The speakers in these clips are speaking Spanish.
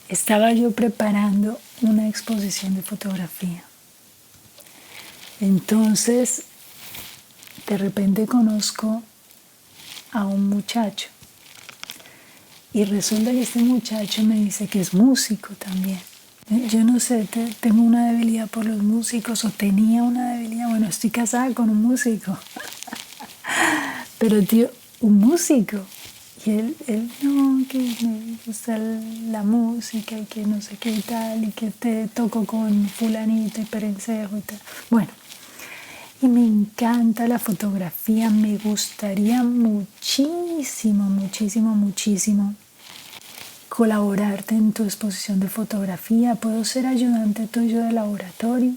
estaba yo preparando una exposición de fotografía. Entonces, de repente conozco a un muchacho y resulta que este muchacho me dice que es músico también. Yo no sé, tengo una debilidad por los músicos o tenía una debilidad. Bueno, estoy casada con un músico, pero tío, un músico. Y él no, que me gusta la música y que no sé qué y tal, y que te toco con fulanito y perencejo y tal. Bueno, y me encanta la fotografía, me gustaría muchísimo, muchísimo, muchísimo colaborarte en tu exposición de fotografía. Puedo ser ayudante tuyo de laboratorio.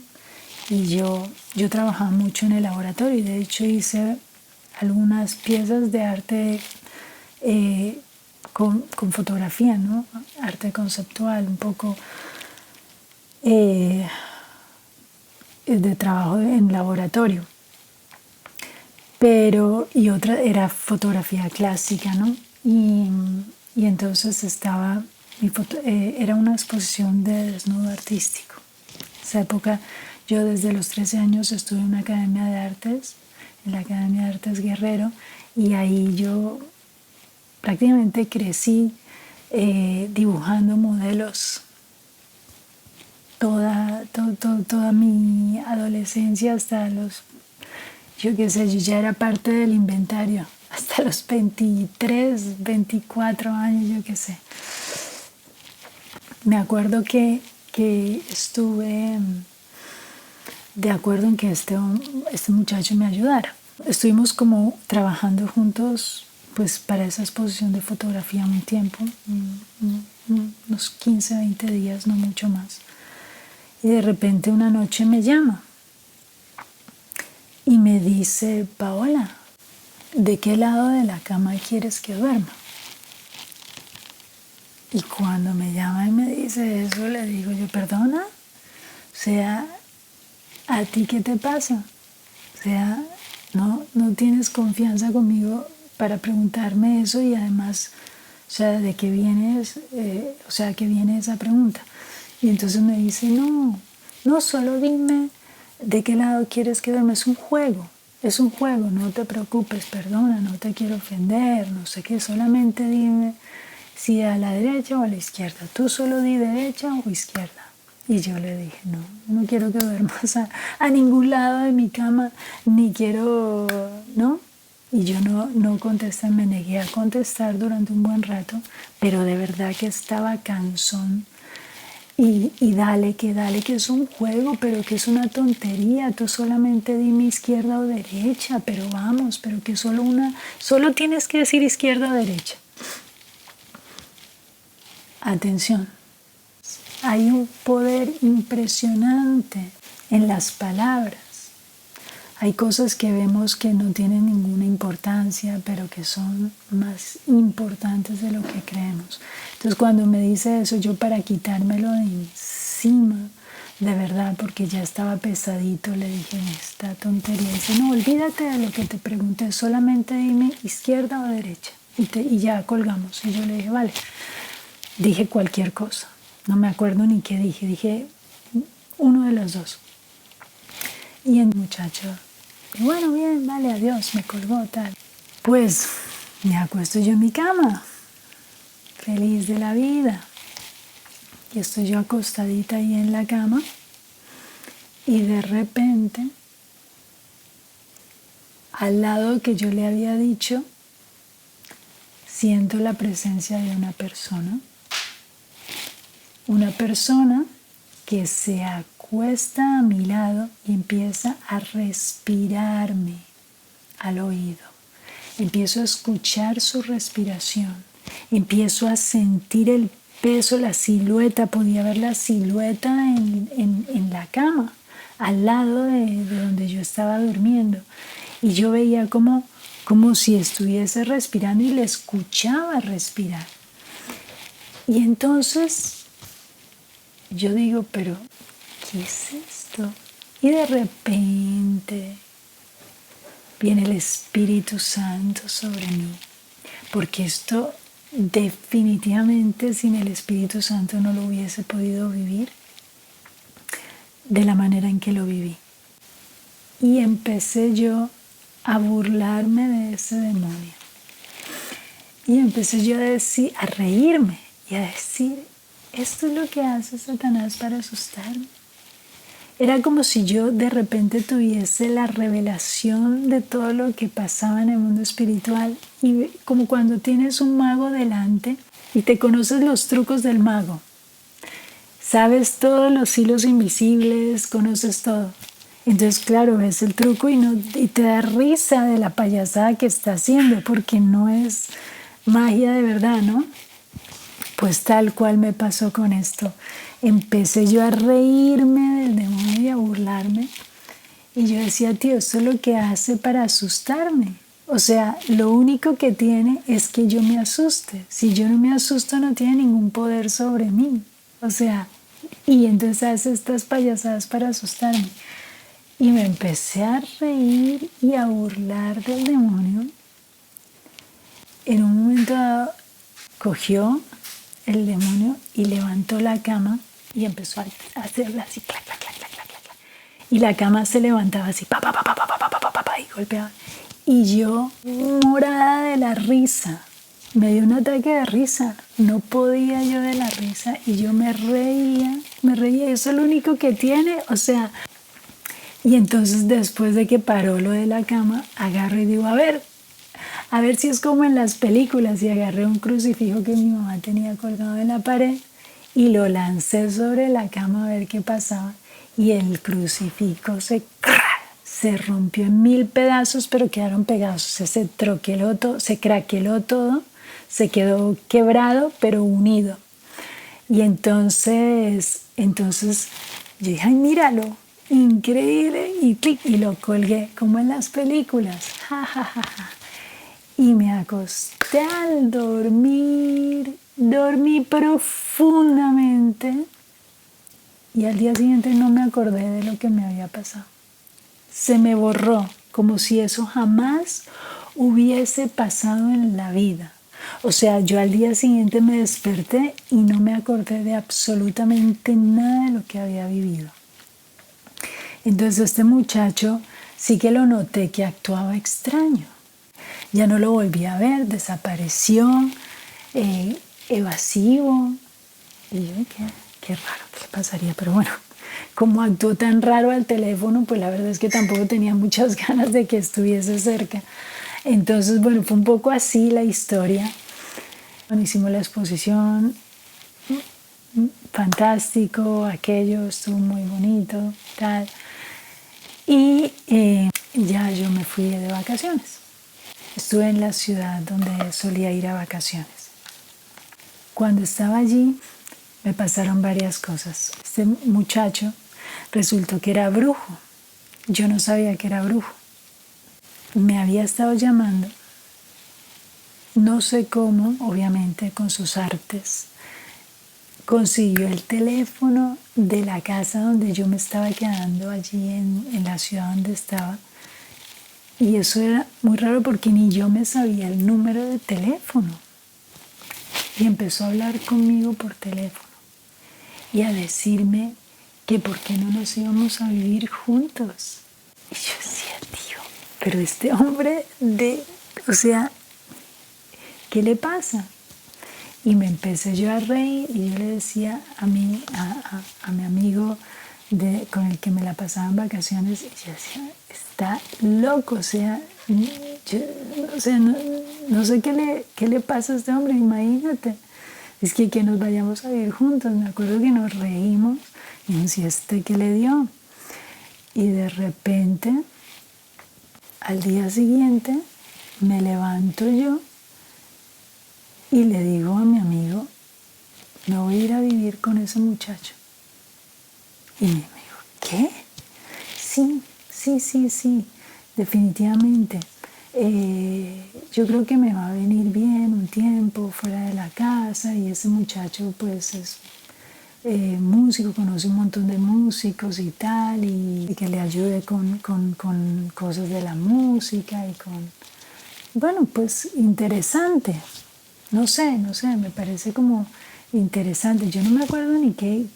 Y yo trabajaba mucho en el laboratorio y de hecho hice algunas piezas de arte con fotografía, ¿no? Arte conceptual, un poco de trabajo en laboratorio. Pero, y otra era fotografía clásica, ¿no? Y entonces era una exposición de desnudo artístico. Esa época, yo desde los 13 años estuve en una academia de artes, en la Academia de Artes Guerrero, y ahí yo prácticamente crecí dibujando modelos toda mi adolescencia hasta yo qué sé, yo ya era parte del inventario, hasta los 23, 24 años, yo qué sé. Me acuerdo que estuve de acuerdo en que este muchacho me ayudara. Estuvimos como trabajando juntos pues para esa exposición de fotografía un tiempo, unos 15, 20 días, no mucho más. Y de repente una noche me llama y me dice, Paola, ¿de qué lado de la cama quieres que duerma? Y cuando me llama y me dice eso, le digo yo, perdona, o sea, ¿a ti qué te pasa? O sea, no tienes confianza conmigo para preguntarme eso y además, o sea, ¿de qué vienes? O sea, ¿qué viene esa pregunta? Y entonces me dice, no, solo dime de qué lado quieres que duerma. Es un juego, no te preocupes, perdona, no te quiero ofender, no sé qué, solamente dime si a la derecha o a la izquierda. Tú solo di derecha o izquierda. Y yo le dije, no quiero que duermas a ningún lado de mi cama, ni quiero, ¿no? Y yo no contesté, me negué a contestar durante un buen rato, pero de verdad que estaba cansón. Y dale, que es un juego, pero que es una tontería. Tú solamente dime izquierda o derecha, pero vamos, pero que solo tienes que decir izquierda o derecha. Atención. Hay un poder impresionante en las palabras. Hay cosas que vemos que no tienen ninguna importancia, pero que son más importantes de lo que creemos. Entonces cuando me dice eso, yo para quitármelo de encima, de verdad, porque ya estaba pesadito, le dije, esta tontería. Y dice, no, olvídate de lo que te pregunté, solamente dime izquierda o derecha. Y ya colgamos. Y yo le dije, vale. Dije cualquier cosa. No me acuerdo ni qué dije uno de los dos. Y el muchacho, bueno, bien, vale, adiós, me colgó tal. Pues me acuesto yo en mi cama, feliz de la vida. Y estoy yo acostadita ahí en la cama y de repente, al lado que yo le había dicho, siento la presencia de una persona. Una persona que se acuesta a mi lado y empieza a respirarme al oído. Empiezo a escuchar su respiración. Empiezo a sentir el peso, la silueta. Podía ver la silueta en la cama, al lado de donde yo estaba durmiendo. Y yo veía como si estuviese respirando y le escuchaba respirar. Y entonces yo digo, pero ¿qué es esto? Y de repente viene el Espíritu Santo sobre mí, porque esto definitivamente sin el Espíritu Santo no lo hubiese podido vivir de la manera en que lo viví. Y empecé yo a burlarme de ese demonio. Y empecé yo a reírme y a decir, esto es lo que hace Satanás para asustarme. Era como si yo de repente tuviese la revelación de todo lo que pasaba en el mundo espiritual, y como cuando tienes un mago delante y te conoces los trucos del mago. Sabes todos los hilos invisibles, conoces todo. Entonces, claro, ves el truco y te da risa de la payasada que está haciendo, porque no es magia de verdad, ¿no? Pues tal cual me pasó con esto. Empecé yo a reírme del demonio y a burlarme. Y yo decía, tío, esto es lo que hace para asustarme. O sea, lo único que tiene es que yo me asuste. Si yo no me asusto, no tiene ningún poder sobre mí. O sea, y entonces hace estas payasadas para asustarme. Y me empecé a reír y a burlar del demonio. En un momento dado, cogió el demonio y levantó la cama y empezó a hacerla así, clac, clac, clac, clac, clac, clac. Y la cama se levantaba así, pa, pa, pa, pa, pa, pa, pa, pa, pa, pa, y golpeaba. Y yo, morada de la risa, me dio un ataque de risa. No podía yo de la risa y yo me reía. Eso es lo único que tiene, o sea. Y entonces después de que paró lo de la cama, agarro y digo, a ver si es como en las películas, y agarré un crucifijo que mi mamá tenía colgado en la pared y lo lancé sobre la cama a ver qué pasaba, y el crucifijo se rompió en 1000 pedazos, pero quedaron pegados, o sea, se troqueló todo, se craqueló todo, se quedó quebrado pero unido. Y entonces yo dije, ay, míralo, increíble, y clic, y lo colgué como en las películas, ja, ja, ja, ja. Y me acosté al dormir, dormí profundamente y al día siguiente no me acordé de lo que me había pasado. Se me borró, como si eso jamás hubiese pasado en la vida. O sea, yo al día siguiente me desperté y no me acordé de absolutamente nada de lo que había vivido. Entonces este muchacho sí que lo noté que actuaba extraño. Ya no lo volví a ver, desapareció, evasivo. Y yo, qué raro, ¿qué le pasaría? Pero bueno, como actuó tan raro al teléfono, pues la verdad es que tampoco tenía muchas ganas de que estuviese cerca. Entonces, bueno, fue un poco así la historia. Bueno, hicimos la exposición, fantástico, aquello estuvo muy bonito, tal. Y ya yo me fui de vacaciones. Estuve en la ciudad donde solía ir a vacaciones. Cuando estaba allí me pasaron varias cosas. Este muchacho resultó que era brujo. Yo no sabía que era brujo. Me había estado llamando, no sé cómo, obviamente con sus artes. Consiguió el teléfono de la casa donde yo me estaba quedando allí en la ciudad donde estaba. Y eso era muy raro porque ni yo me sabía el número de teléfono. Y empezó a hablar conmigo por teléfono y a decirme que por qué no nos íbamos a vivir juntos. Y yo decía, tío, pero este hombre o sea, ¿qué le pasa? Y me empecé yo a reír y yo le decía a mi amigo con el que me la pasaba en vacaciones, y yo decía, está loco, o sea, no sé qué le pasa a este hombre, imagínate. Es que nos vayamos a vivir juntos. Me acuerdo que nos reímos y no sé qué le dio. Y de repente, al día siguiente, me levanto yo y le digo a mi amigo, me voy a ir a vivir con ese muchacho. Y me dijo, ¿qué? Sí, definitivamente. Yo creo que me va a venir bien un tiempo fuera de la casa, y ese muchacho pues es músico, conoce un montón de músicos y tal, y que le ayude con cosas de la música y con... Bueno, pues interesante. no sé, me parece como interesante. Yo no me acuerdo ni qué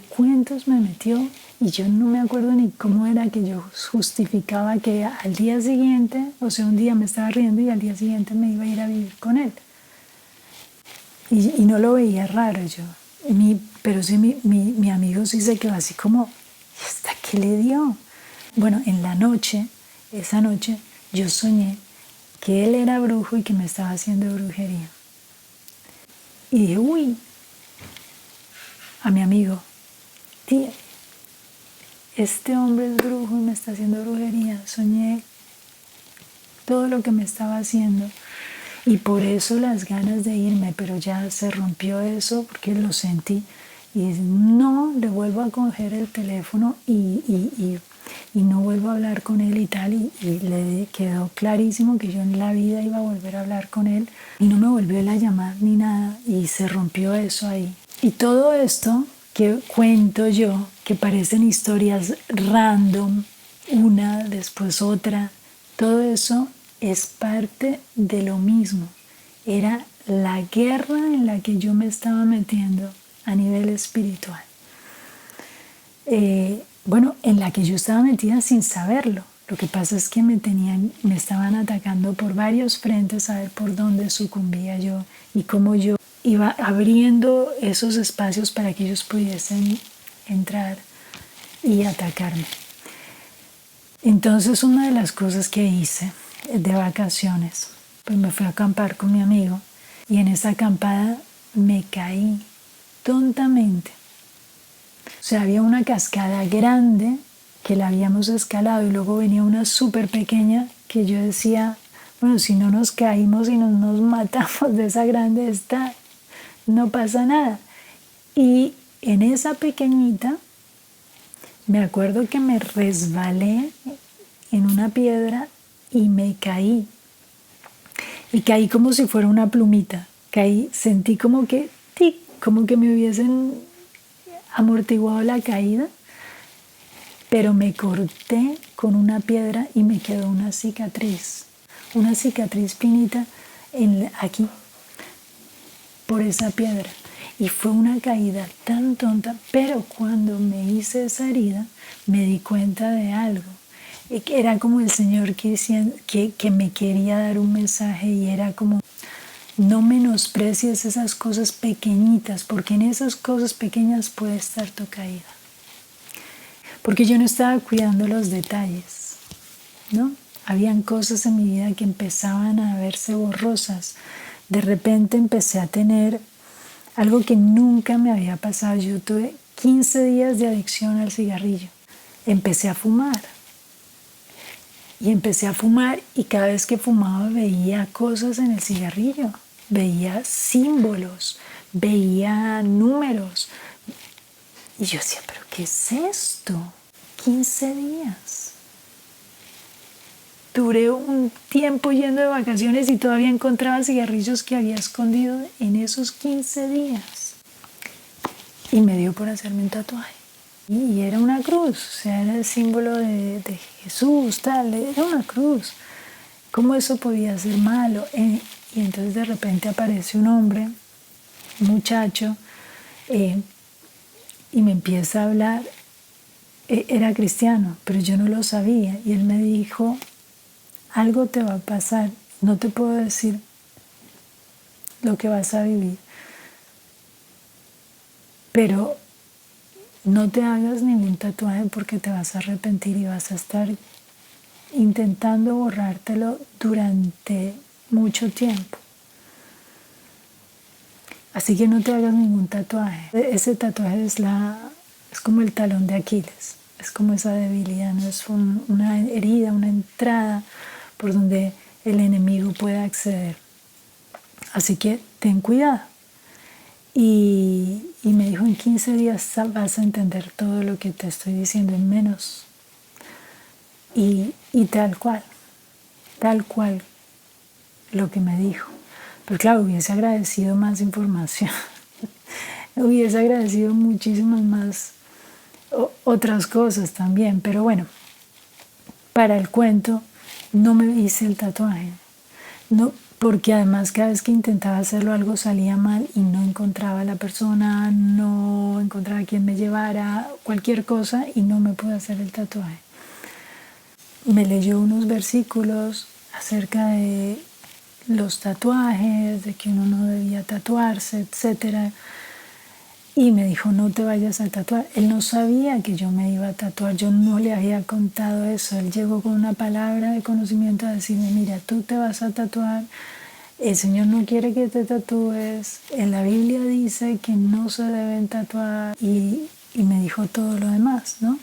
cuentos me metió y yo no me acuerdo ni cómo era que yo justificaba que al día siguiente, o sea, un día me estaba riendo y al día siguiente me iba a ir a vivir con él. Y no lo veía raro yo. Pero sí, mi amigo sí se quedó así como, ¿y hasta qué le dio? Bueno, en la noche, esa noche, yo soñé que él era brujo y que me estaba haciendo brujería. Y dije, uy, a mi amigo, tía, este hombre es brujo y me está haciendo brujería. Soñé todo lo que me estaba haciendo y por eso las ganas de irme, pero ya se rompió eso porque lo sentí. Y no le vuelvo a coger el teléfono y no vuelvo a hablar con él y tal. Y le quedó clarísimo que yo en la vida iba a volver a hablar con él. Y no me volvió él a llamar ni nada. Y se rompió eso ahí. Y todo esto que cuento yo, que parecen historias random, una después otra, todo eso es parte de lo mismo. Era la guerra en la que yo me estaba metiendo a nivel espiritual. Bueno, en la que yo estaba metida sin saberlo. Lo que pasa es que me estaban atacando por varios frentes a ver por dónde sucumbía yo y cómo yo iba abriendo esos espacios para que ellos pudiesen entrar y atacarme. Entonces, una de las cosas que hice de vacaciones, pues me fui a acampar con mi amigo y en esa acampada me caí tontamente. O sea, había una cascada grande que la habíamos escalado y luego venía una súper pequeña que yo decía, bueno, si no nos caímos y no nos matamos de esa grande, esta no pasa nada. Y en esa pequeñita me acuerdo que me resbalé en una piedra y me caí. Y caí como si fuera una plumita. Caí, sentí como que, tic, como que me hubiesen amortiguado la caída, pero me corté con una piedra y me quedó una cicatriz finita aquí, por esa piedra. Y fue una caída tan tonta, pero cuando me hice esa herida me di cuenta de algo. Era como el Señor que me quería dar un mensaje y era como, no menosprecies esas cosas pequeñitas, porque en esas cosas pequeñas puede estar tu caída. Porque yo no estaba cuidando los detalles, ¿no? Habían cosas en mi vida que empezaban a verse borrosas. De repente empecé a tener algo que nunca me había pasado. Yo tuve 15 días de adicción al cigarrillo. Empecé a fumar. Y cada vez que fumaba veía cosas en el cigarrillo. Veía símbolos, veía números. Y yo decía, ¿pero qué es esto? 15 días. Duré un tiempo yendo de vacaciones y todavía encontraba cigarrillos que había escondido en esos 15 días. Y me dio por hacerme un tatuaje. Y era una cruz, o sea, era el símbolo de Jesús, tal, era una cruz. ¿Cómo eso podía ser malo? Y entonces de repente aparece un hombre, un muchacho, y me empieza a hablar. Era cristiano, pero yo no lo sabía. Y él me dijo, algo te va a pasar, no te puedo decir lo que vas a vivir, pero no te hagas ningún tatuaje porque te vas a arrepentir y vas a estar intentando borrártelo durante mucho tiempo. Así que no te hagas ningún tatuaje. Ese tatuaje es como el talón de Aquiles. Es como esa debilidad, no es una herida, una entrada por donde el enemigo puede acceder. Así que ten cuidado. Y me dijo, en 15 días vas a entender todo lo que te estoy diciendo en menos. Y tal cual lo que me dijo. Pero claro, hubiese agradecido más información. Hubiese agradecido muchísimas más otras cosas también. Pero bueno, para el cuento no me hice el tatuaje. No, porque además cada vez que intentaba hacerlo algo salía mal y no encontraba a la persona, no encontraba quien me llevara, cualquier cosa, y no me pude hacer el tatuaje. Me leyó unos versículos acerca de los tatuajes, de que uno no debía tatuarse, etc. Y me dijo, no te vayas a tatuar. Él no sabía que yo me iba a tatuar, yo no le había contado eso. Él llegó con una palabra de conocimiento a decirme, mira, tú te vas a tatuar, el Señor no quiere que te tatúes, en la Biblia dice que no se deben tatuar, y me dijo todo lo demás, ¿no?